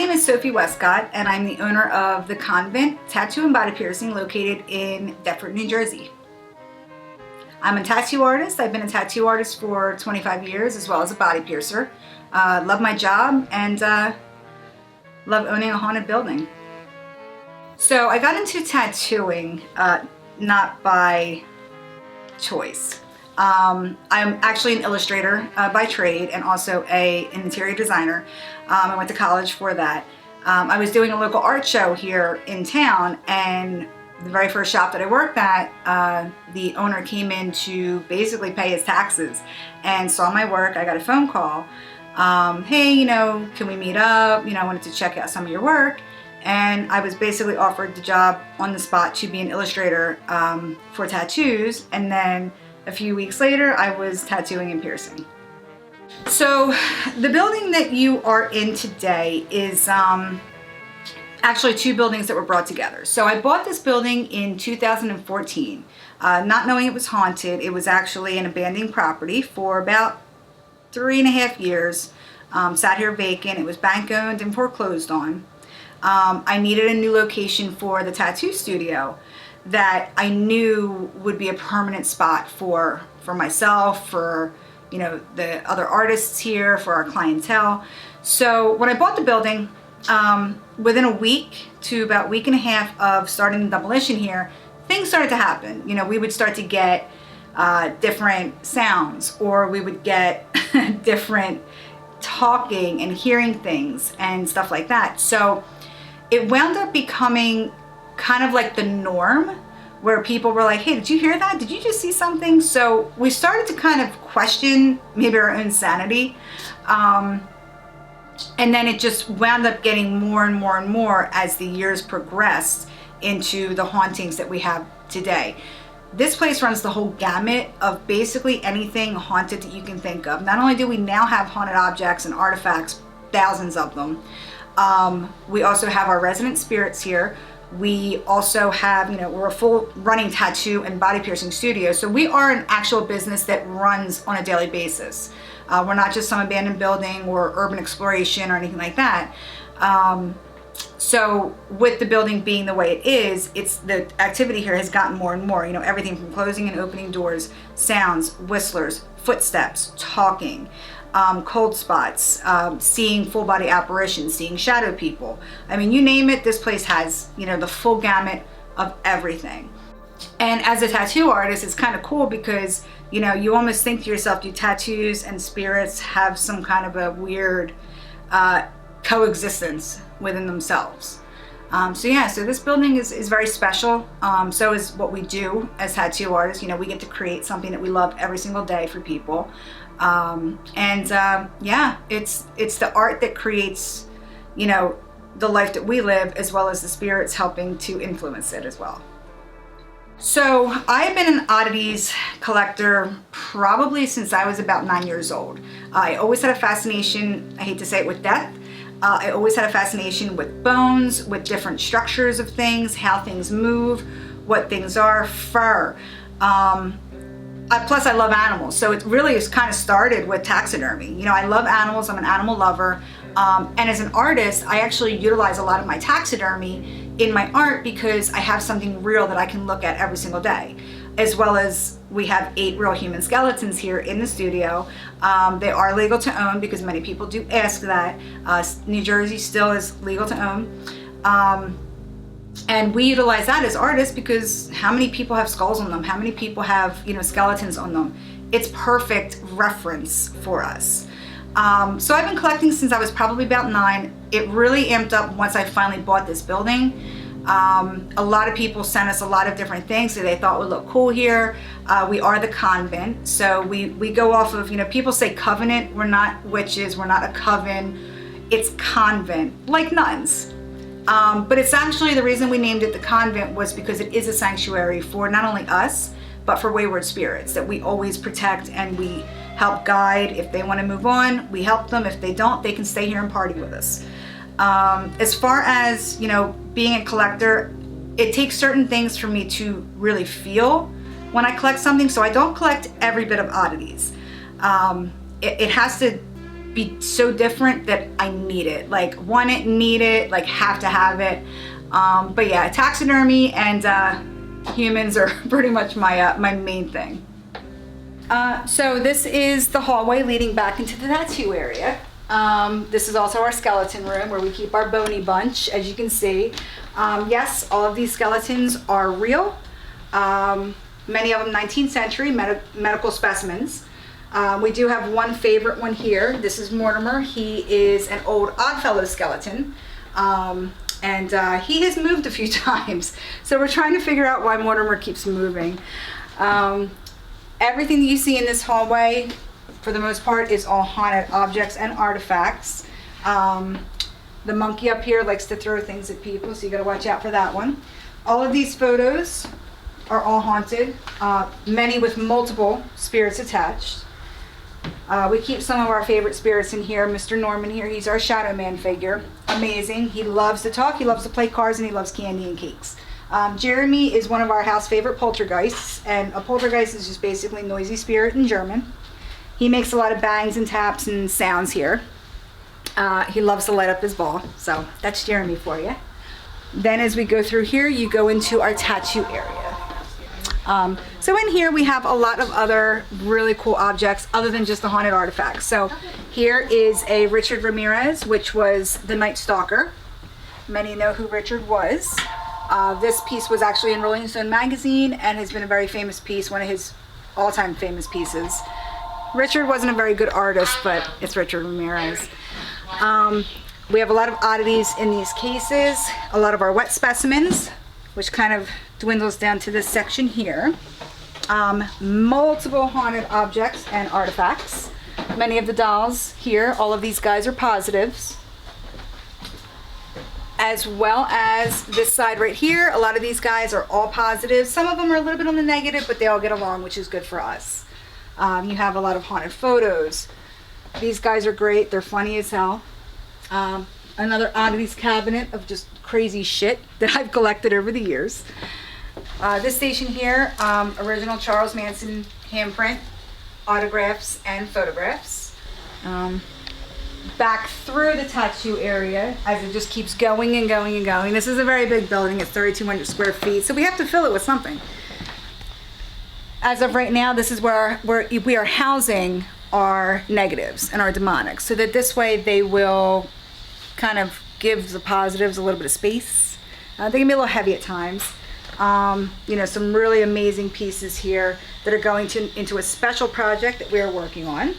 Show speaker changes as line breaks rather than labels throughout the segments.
name is Sophie Westcott, and I'm the owner of the Convent Tattoo and Body Piercing located in Deptford, New Jersey. I'm a tattoo artist. I've been a tattoo artist for 25 years as well as a body piercer. Love my job and love owning a haunted building. So I got into tattooing not by choice. I'm actually an illustrator by trade and also an interior designer. I went to college for that. I was doing a local art show here in town, and the very first shop that I worked at, the owner came in to basically pay his taxes and saw my work. I got a phone call. Hey, can we meet up? I wanted to check out some of your work. And I was basically offered the job on the spot to be an illustrator for tattoos. And then a few weeks later, I was tattooing and piercing. So the building that you are in today is actually two buildings that were brought together. So I bought this building in 2014, not knowing it was haunted. It was actually an abandoned property for about 3.5 years. Sat here vacant. It was bank owned and foreclosed on. I needed a new location for the tattoo studio that I knew would be a permanent spot for myself, for the other artists here, for our clientele. So when I bought the building, within a week to about week and a half of starting the demolition here, things started to happen. We would start to get different sounds, or we would get different talking and hearing things and stuff like that. So it wound up becoming kind of like the norm, where people were like, hey, did you hear that? Did you just see something? So we started to kind of question maybe our own sanity. And then it just wound up getting more and more and more as the years progressed into the hauntings that we have today. This place runs the whole gamut of basically anything haunted that you can think of. Not only do we now have haunted objects and artifacts, thousands of them, we also have our resident spirits here. We also have, we're a full running tattoo and body piercing studio. So we are an actual business that runs on a daily basis. We're not just some abandoned building or urban exploration or anything like that. So with the building being the way it is, the activity here has gotten more and more, everything from closing and opening doors, sounds, whistlers, footsteps, talking, cold spots, seeing full body apparitions, seeing shadow people. I mean, you name it, this place has, the full gamut of everything. And as a tattoo artist, it's kind of cool because, you almost think to yourself, do tattoos and spirits have some kind of a weird coexistence within themselves? So this building is very special. So is what we do as tattoo artists. We get to create something that we love every single day for people. It's the art that creates, the life that we live, as well as the spirits helping to influence it as well. So I've been an oddities collector probably since I was about 9 years old. I always had a fascination, I hate to say it, with death. I always had a fascination with bones, with different structures of things, how things move, what things are, fur. Plus I love animals, so it really is kind of started with taxidermy. I love animals, I'm an animal lover. And as an artist, I actually utilize a lot of my taxidermy in my art because I have something real that I can look at every single day. As well as we have 8 real human skeletons here in the studio. They are legal to own because many people do ask that. New Jersey still is legal to own. And we utilize that as artists because how many people have skulls on them? How many people have, skeletons on them? It's perfect reference for us. So I've been collecting since I was probably about 9. It really amped up once I finally bought this building. A lot of people sent us a lot of different things that they thought would look cool here. We are the Convent, so we go off of, people say covenant. We're not witches, we're not a coven. It's convent, like nuns. But it's actually, the reason we named it the Convent was because it is a sanctuary for not only us, but for wayward spirits that we always protect and we help guide. If they want to move on, we help them. If they don't, they can stay here and party with us. As far as, being a collector, it takes certain things for me to really feel when I collect something. So I don't collect every bit of oddities. It has to be so different that I need it. Like want it, need it, like have to have it. But yeah, taxidermy and humans are pretty much my my main thing. So this is the hallway leading back into the tattoo area. This is also our skeleton room where we keep our bony bunch, as you can see. Yes, all of these skeletons are real. Many of them 19th century medical specimens. We do have one favorite one here. This is Mortimer. He is an old Oddfellows skeleton. And he has moved a few times. So we're trying to figure out why Mortimer keeps moving. Everything that you see in this hallway, for the most part, is all haunted objects and artifacts. The monkey up here likes to throw things at people, so you gotta watch out for that one. All of these photos are all haunted, many with multiple spirits attached. We keep some of our favorite spirits in here. Mr. Norman here, he's our Shadow Man figure. Amazing. He loves to talk, he loves to play cards, and he loves candy and cakes. Jeremy is one of our house favorite poltergeists, and a poltergeist is just basically noisy spirit in German. He makes a lot of bangs and taps and sounds here. He loves to light up his ball, so that's Jeremy for you. Then as we go through here, you go into our tattoo area. So in here we have a lot of other really cool objects other than just the haunted artifacts. So here is a Richard Ramirez, which was the Night Stalker. Many know who Richard was. This piece was actually in Rolling Stone magazine and has been a very famous piece, one of his all-time famous pieces. Richard wasn't a very good artist, but it's Richard Ramirez. We have a lot of oddities in these cases, a lot of our wet specimens, which kind of dwindles down to this section here. Multiple haunted objects and artifacts. Many of the dolls here, all of these guys are positives. As well as this side right here, a lot of these guys are all positives. Some of them are a little bit on the negative, but they all get along, which is good for us. You have a lot of haunted photos. These guys are great, they're funny as hell. Another oddities cabinet of just crazy shit that I've collected over the years. This station here, original Charles Manson handprint, autographs and photographs. Back through the tattoo area as it just keeps going and going and going. This is a very big building, it's 3,200 square feet, so we have to fill it with something. As of right now, this is where we are housing our negatives and our demonics, so that this way they will kind of give the positives a little bit of space. They can be a little heavy at times. You know, some really amazing pieces here that are going into a special project that we are working on.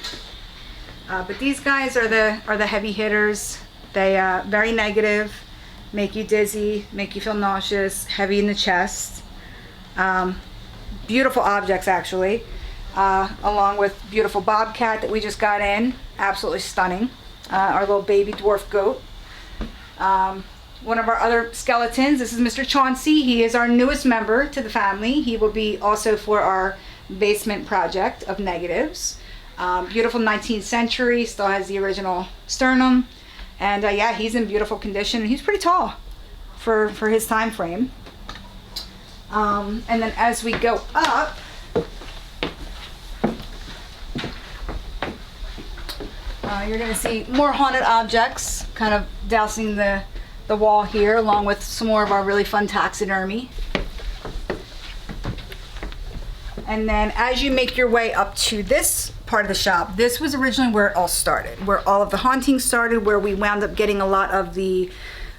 But these guys are the heavy hitters. They very negative, make you dizzy, make you feel nauseous, heavy in the chest. Beautiful objects actually, along with beautiful bobcat that we just got in, absolutely stunning. Our little baby dwarf goat. One of our other skeletons, this is Mr. Chauncey. He is our newest member to the family. He will be also for our basement project of negatives. Beautiful 19th century, still has the original sternum. And yeah, he's in beautiful condition. He's pretty tall for his time frame. And then as we go up, you're going to see more haunted objects kind of dousing the wall here, along with some more of our really fun taxidermy. And then as you make your way up to this part of the shop, this was originally where it all started, where all of the hauntings started, where we wound up getting a lot of the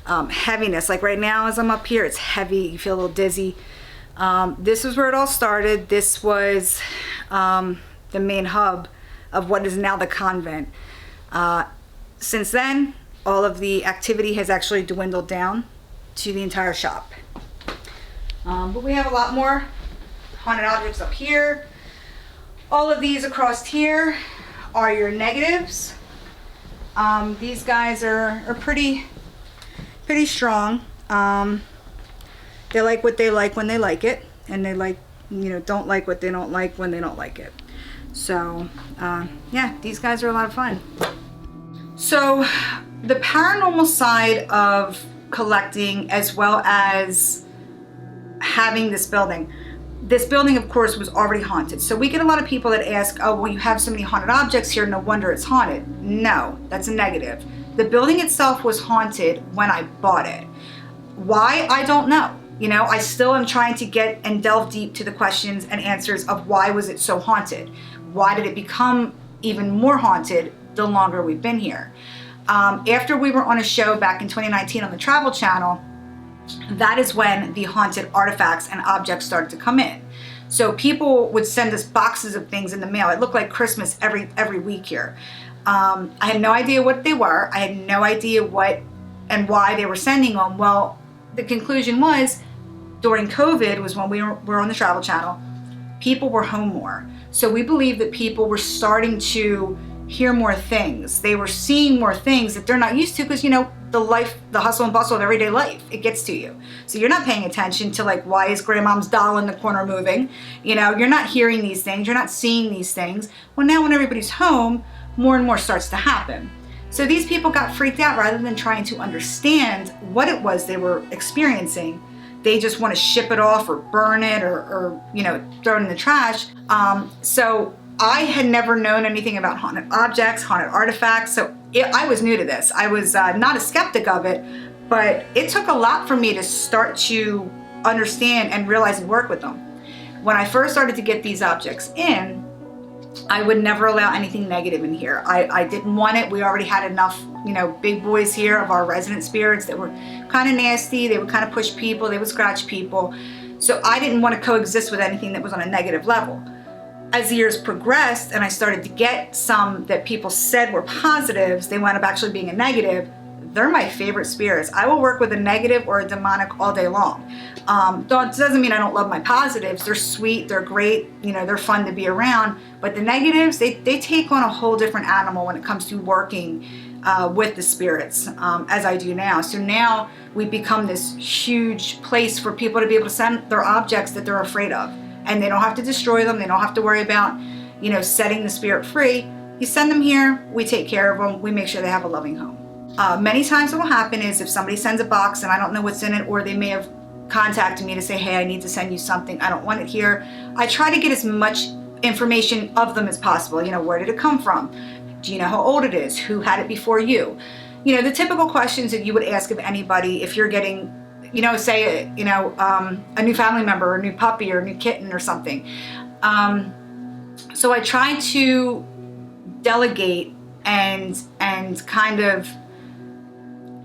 heaviness. Like right now as I'm up here, it's heavy, you feel a little dizzy. This is where it all started. This was the main hub of what is now the convent. Since then, all of the activity has actually dwindled down to the entire shop. But we have a lot more haunted objects up here. All of these across here are your negatives. These guys are pretty strong. They like what they like when they like it, and they like, you know, don't like what they don't like when they don't like it. So yeah, these guys are a lot of fun. So the paranormal side of collecting, as well as having this building, This building, of course, was already haunted. So we get a lot of people that ask, oh, well, you have so many haunted objects here, no wonder it's haunted. No, that's a negative. The building itself was haunted when I bought it. Why? I don't know. You know, I still am trying to get and delve deep to the questions and answers of why was it so haunted? Why did it become even more haunted the longer we've been here? After we were on a show back in 2019 on the Travel Channel, that is when the haunted artifacts and objects started to come in. So people would send us boxes of things in the mail. It looked like Christmas every week here. I had no idea what they were. I had no idea what and why they were sending them. Well, the conclusion was during COVID was when we were on the Travel Channel, people were home more. So we believe that people were starting to hear more things. They were seeing more things that they're not used to because, you know, the hustle and bustle of everyday life, it gets to you. So you're not paying attention to like, why is grandmom's doll in the corner moving? You know, you're not hearing these things. You're not seeing these things. Well, now when everybody's home, more and more starts to happen. So these people got freaked out rather than trying to understand what it was they were experiencing. They just want to ship it off or burn it or you know, throw it in the trash. So I had never known anything about haunted objects, haunted artifacts. So I was new to this. I was not a skeptic of it, but it took a lot for me to start to understand and realize and work with them. When I first started to get these objects in, I would never allow anything negative in here. I didn't want it. We already had enough, you know, big boys here of our resident spirits that were kind of nasty. They would kind of push people. They would scratch people. So I didn't want to coexist with anything that was on a negative level. As the years progressed and I started to get some that people said were positives, they wound up actually being a negative. They're my favorite spirits. I will work with a negative or a demonic all day long. It doesn't mean I don't love my positives. They're sweet, they're great, you know, they're fun to be around. But the negatives, they take on a whole different animal when it comes to working with the spirits, as I do now. So now we've become this huge place for people to be able to send their objects that they're afraid of. And they don't have to destroy them. They don't have to worry about, you know, setting the spirit free. You send them here, we take care of them, we make sure they have a loving home. Many times what will happen is if somebody sends a box and I don't know what's in it, or they may have contacted me to say, hey, I need to send you something, I don't want it here. I try to get as much information of them as possible. You know, where did it come from? Do you know how old it is? Who had it before you? You know, the typical questions that you would ask of anybody if you're getting, you know, say, you know, a new family member or a new puppy or a new kitten or something. So I try to delegate and kind of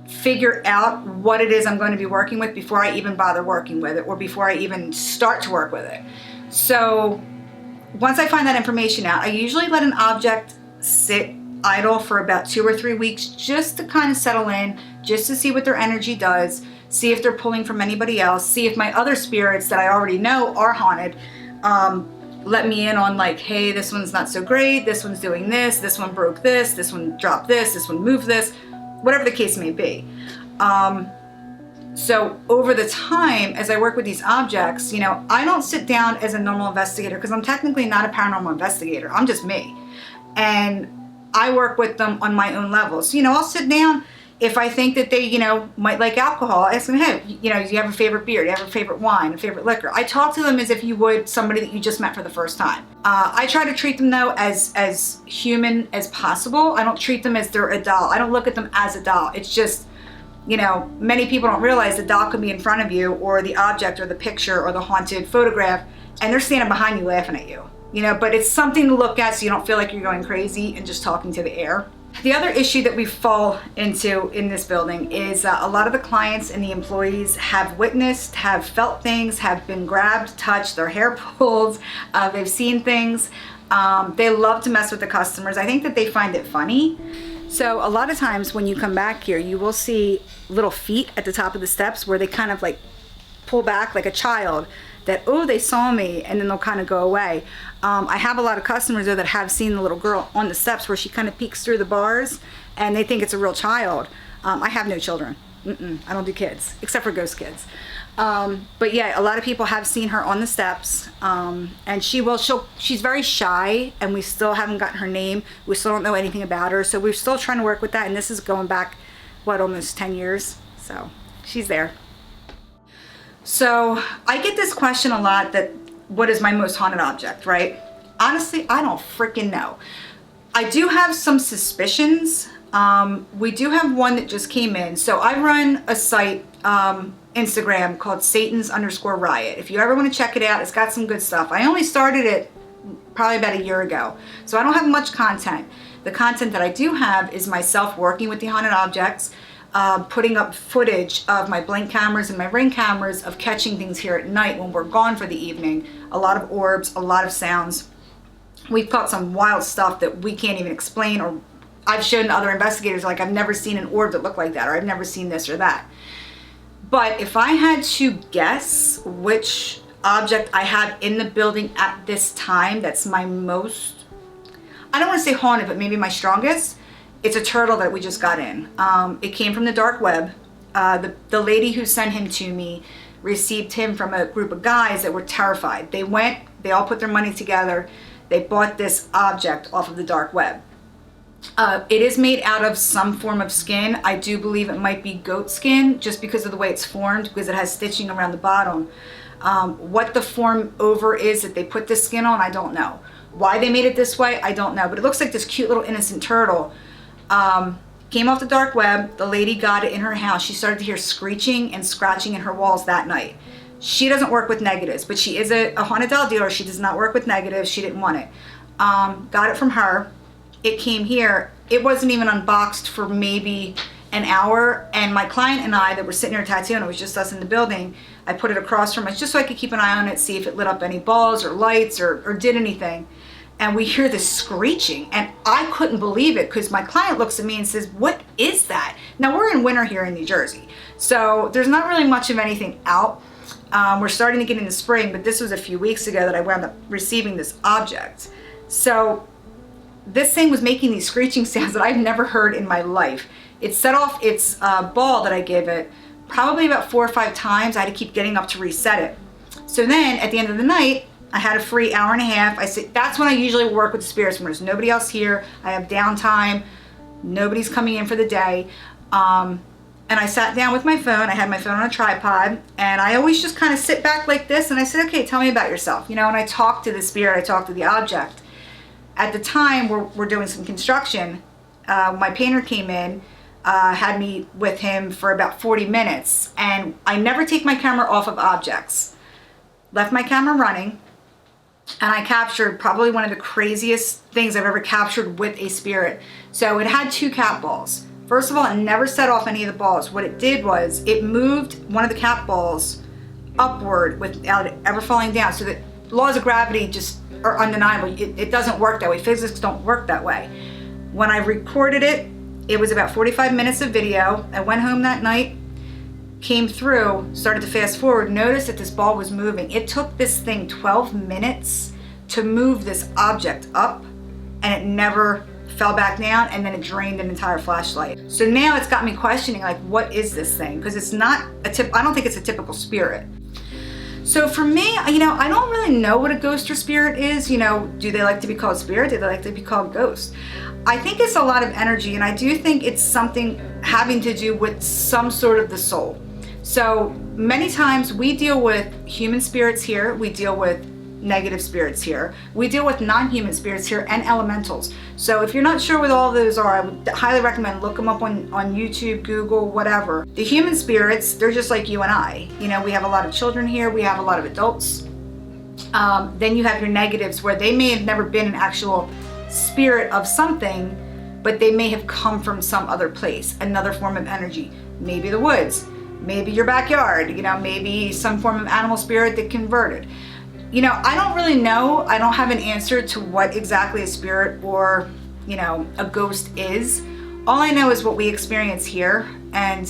figure out what it is I'm going to be working with before I even bother working with it or before I even start to work with it. So once I find that information out, I usually let an object sit idle for about 2 or 3 weeks just to kind of settle in, just to see what their energy does, see if they're pulling from anybody else, see if my other spirits that I already know are haunted let me in on like, hey, this one's not so great, this one's doing this one broke this one dropped this one moved this, whatever the case may be. So over the time, as I work with these objects, you know, I don't sit down as a normal investigator because I'm technically not a paranormal investigator. I'm just me. And I work with them on my own level. So, you know, I'll sit down. If I think that they, you know, might like alcohol, I ask them, hey, you know, do you have a favorite beer? Do you have a favorite wine, a favorite liquor? I talk to them as if you would somebody that you just met for the first time. I try to treat them, though, as human as possible. I don't treat them as they're a doll. I don't look at them as a doll. It's just, you know, many people don't realize the doll could be in front of you, or the object or the picture or the haunted photograph, and they're standing behind you laughing at you. You know, but it's something to look at so you don't feel like you're going crazy and just talking to the air. The other issue that we fall into in this building is a lot of the clients and the employees have witnessed, have felt things, have been grabbed, touched, their hair pulled, they've seen things. They love to mess with the customers. I think that they find it funny. So a lot of times when you come back here, you will see little feet at the top of the steps where they kind of like pull back like a child, that, oh, they saw me, and then they'll kind of go away. I have a lot of customers though that have seen the little girl on the steps where she kind of peeks through the bars and they think it's a real child. I have no children. I don't do kids, except for ghost kids. But yeah, a lot of people have seen her on the steps, and she's very shy, and we still haven't gotten her name. We still don't know anything about her, so we're still trying to work with that, and this is going back, what, almost 10 years? So she's there. So I get this question a lot, that what is my most haunted object, right? Honestly, I don't freaking know. I do have some suspicions. We do have one that just came in. So I run a site, Instagram, called Satans_Riot. If you ever want to check it out, it's got some good stuff. I only started it probably about a year ago, so I don't have much content. The content that I do have is myself working with the haunted objects, putting up footage of my blink cameras and my ring cameras of catching things here at night when we're gone for the evening. A lot of orbs, a lot of sounds. We've caught some wild stuff that we can't even explain, or I've shown other investigators, like, I've never seen an orb that looked like that, or I've never seen this or that. But if I had to guess which object I have in the building at this time that's my most, I don't want to say haunted, but maybe my strongest, it's a turtle that we just got in. It came from the dark web. The lady who sent him to me received him from a group of guys that were terrified. They all put their money together. They bought this object off of the dark web. It is made out of some form of skin. I do believe it might be goat skin, just because of the way it's formed, because it has stitching around the bottom. What the form over is that they put this skin on, I don't know. Why they made it this way, I don't know. But it looks like this cute little innocent turtle. Came off the dark web. The lady got it in her house. She started to hear screeching and scratching in her walls that night. She doesn't work with negatives, but she is a haunted doll dealer. She does not work with negatives. She didn't want it. Got it from her. It came here. It wasn't even unboxed for maybe an hour. And my client and I that were sitting here tattooing, it was just us in the building, I put it across from us just so I could keep an eye on it, see if it lit up any balls or lights or did anything. And we hear this screeching, and I couldn't believe it, because my client looks at me and says, "What is that?" Now, we're in winter here in New Jersey, so there's not really much of anything out. We're starting to get into spring, but this was a few weeks ago that I wound up receiving this object. So this thing was making these screeching sounds that I've never heard in my life. It set off its ball that I gave it probably about 4 or 5 times. I had to keep getting up to reset it. So then at the end of the night, I had a free hour and a half. I said, that's when I usually work with the spirits, when there's nobody else here. I have downtime. Nobody's coming in for the day. And I sat down with my phone. I had my phone on a tripod, and I always just kind of sit back like this. And I said, okay, tell me about yourself. You know, and I talked to the spirit. I talked to the object. At the time, we're doing some construction. My painter came in, had me with him for about 40 minutes. And I never take my camera off of objects. Left my camera running. And I captured probably one of the craziest things I've ever captured with a spirit. So it had 2 cat balls. First of all, it never set off any of the balls. What it did was it moved one of the cat balls upward without it ever falling down. So the laws of gravity just are undeniable. It doesn't work that way. Physics don't work that way. When I recorded it, it was about 45 minutes of video. I went home that night, came through, started to fast forward, noticed that this ball was moving. It took this thing 12 minutes to move this object up, and it never fell back down, and then it drained an entire flashlight. So now it's got me questioning, like, what is this thing? Because it's not I don't think it's a typical spirit. So for me, you know, I don't really know what a ghost or spirit is. You know, do they like to be called spirit? Do they like to be called ghost? I think it's a lot of energy, and I do think it's something having to do with some sort of the soul. So many times we deal with human spirits here, we deal with negative spirits here, we deal with non-human spirits here, and elementals. So if you're not sure what all those are, I would highly recommend look them up on YouTube, Google, whatever. The human spirits, they're just like you and I. You know, we have a lot of children here, we have a lot of adults. Then you have your negatives, where they may have never been an actual spirit of something, but they may have come from some other place, another form of energy, maybe the woods, maybe your backyard, you know, maybe some form of animal spirit that converted. You know, I don't really know. I don't have an answer to what exactly a spirit or, you know, a ghost is. All I know is what we experience here. And,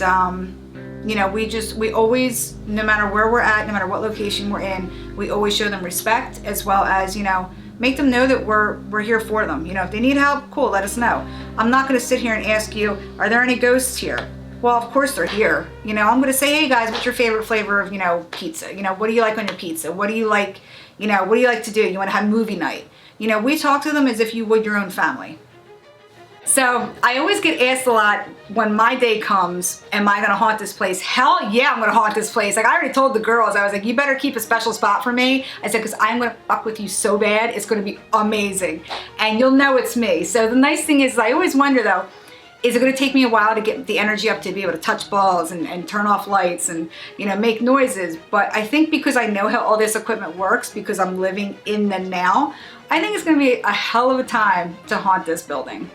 you know, we always, no matter where we're at, no matter what location we're in, we always show them respect, as well as, you know, make them know that we're here for them. You know, if they need help, cool, let us know. I'm not going to sit here and ask you, are there any ghosts here? Well, of course they're here. You know, I'm going to say, hey guys, what's your favorite flavor of, you know, pizza? You know, what do you like on your pizza? What do you like, you know, what do you like to do? You want to have movie night? You know, we talk to them as if you would your own family. So I always get asked a lot when my day comes, am I gonna haunt this place? Hell yeah, I'm gonna haunt this place. Like I already told the girls, I was like, you better keep a special spot for me. I said, because I'm gonna fuck with you so bad, it's gonna be amazing. And you'll know it's me. So the nice thing is, I always wonder though, is it gonna take me a while to get the energy up to be able to touch balls and turn off lights and, you know, make noises? But I think because I know how all this equipment works, because I'm living in the now, I think it's gonna be a hell of a time to haunt this building.